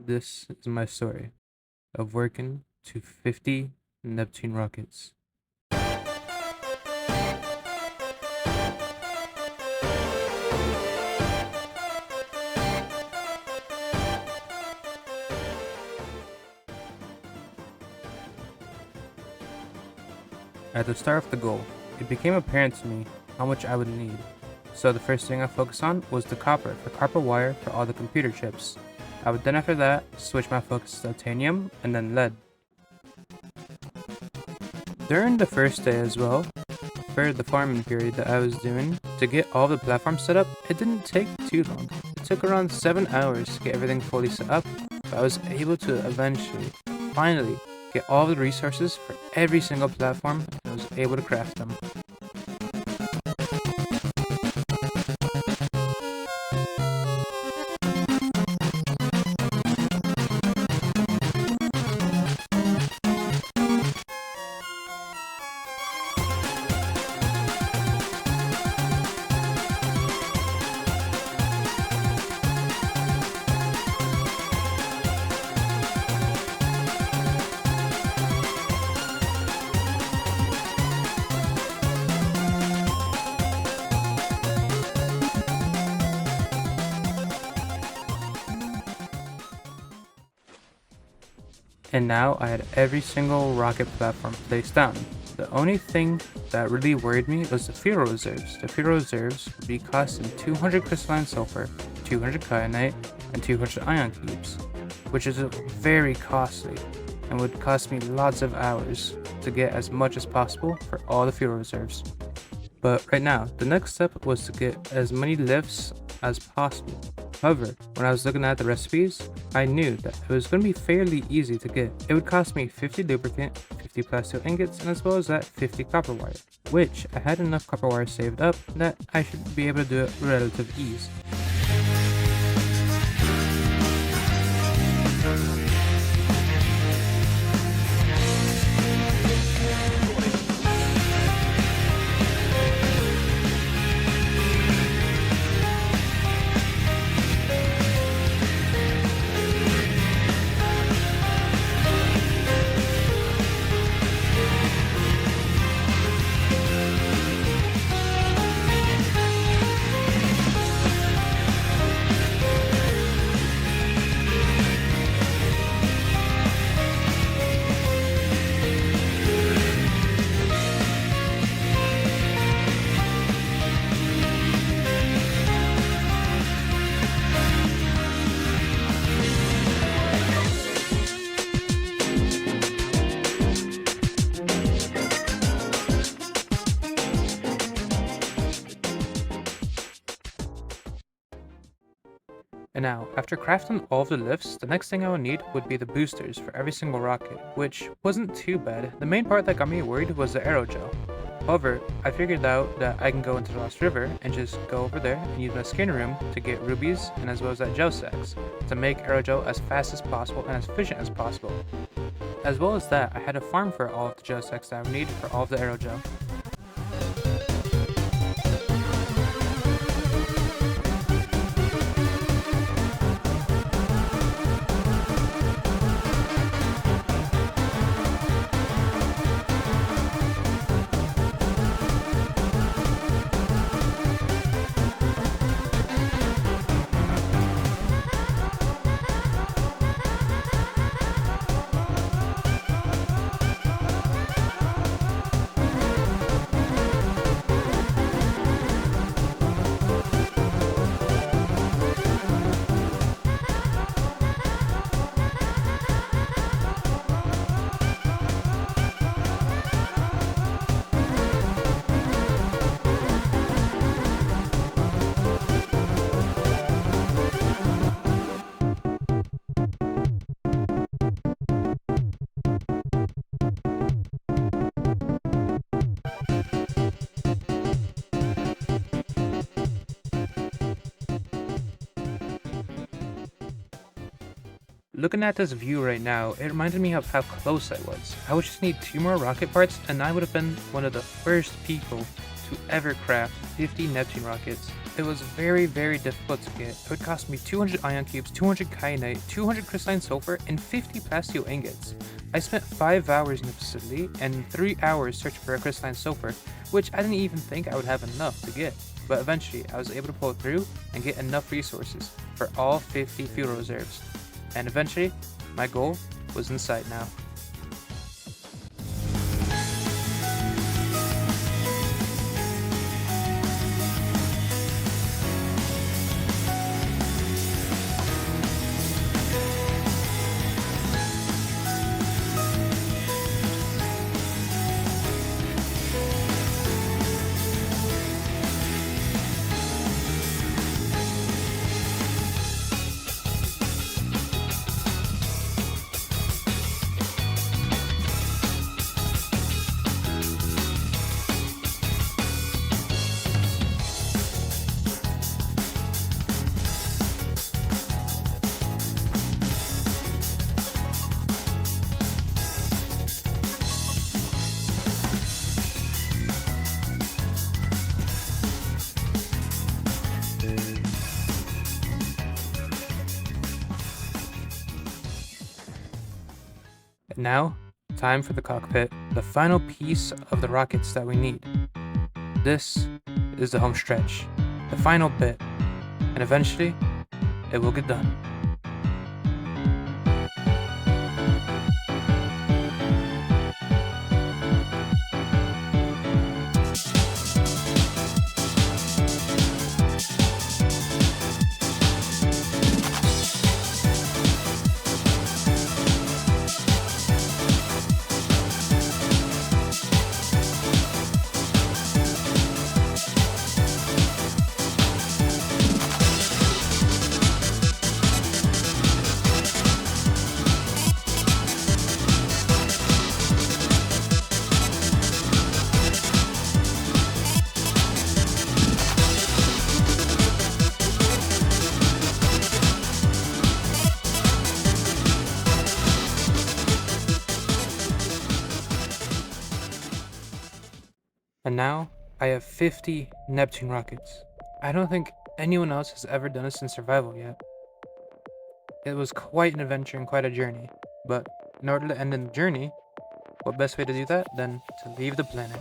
This is my story of working to 50 Neptune rockets. At the start of the goal, it became apparent to me how much I would need. So the first thing I focused on was the copper wire for all the computer chips. I would then after that switch my focus to titanium and then lead. During the first day as well, for the farming period that I was doing, to get all the platforms set up, it didn't take too long. It took around 7 hours to get everything fully set up, but I was able to eventually, finally, get all the resources for every single platform and I was able to craft them. And now I had every single rocket platform placed down. The only thing that really worried me was the fuel reserves. The fuel reserves would be costing 200 crystalline sulfur, 200 kyanite, and 200 ion cubes, which is very costly and would cost me lots of hours to get as much as possible for all the fuel reserves. But right now, the next step was to get as many lifts as possible. However, when I was looking at the recipes, I knew that it was going to be fairly easy to get. It would cost me 50 lubricant, 50 plasteel ingots, and as well as that 50 copper wire, which I had enough copper wire saved up that I should be able to do it with relative ease. And now, after crafting all of the lifts, the next thing I would need would be the boosters for every single rocket, which wasn't too bad. The main part that got me worried was the aerogel. However, I figured out that I can go into the Lost River and just go over there and use my skin room to get rubies and as well as that gel sacks to make aerogel as fast as possible and as efficient as possible. As well as that, I had a farm for all of the gel sacks that I would need for all of the aerogel. Looking at this view right now, it reminded me of how close I was. I would just need 2 more rocket parts and I would have been one of the first people to ever craft 50 Neptune rockets. It was very difficult to get. It would cost me 200 ion cubes, 200 kyanite, 200 crystalline sulfur, and 50 plasteel ingots. I spent 5 hours in the facility and 3 hours searching for a crystalline sulfur, which I didn't even think I would have enough to get. But eventually, I was able to pull through and get enough resources for all 50 fuel reserves. And eventually, my goal was in sight now. And now, time for the cockpit, the final piece of the rockets that we need. This is the home stretch, the final bit, and eventually, it will get done. And now, I have 50 Neptune rockets. I don't think anyone else has ever done this in survival yet. It was quite an adventure and quite a journey, but in order to end the journey, what best way to do that than to leave the planet?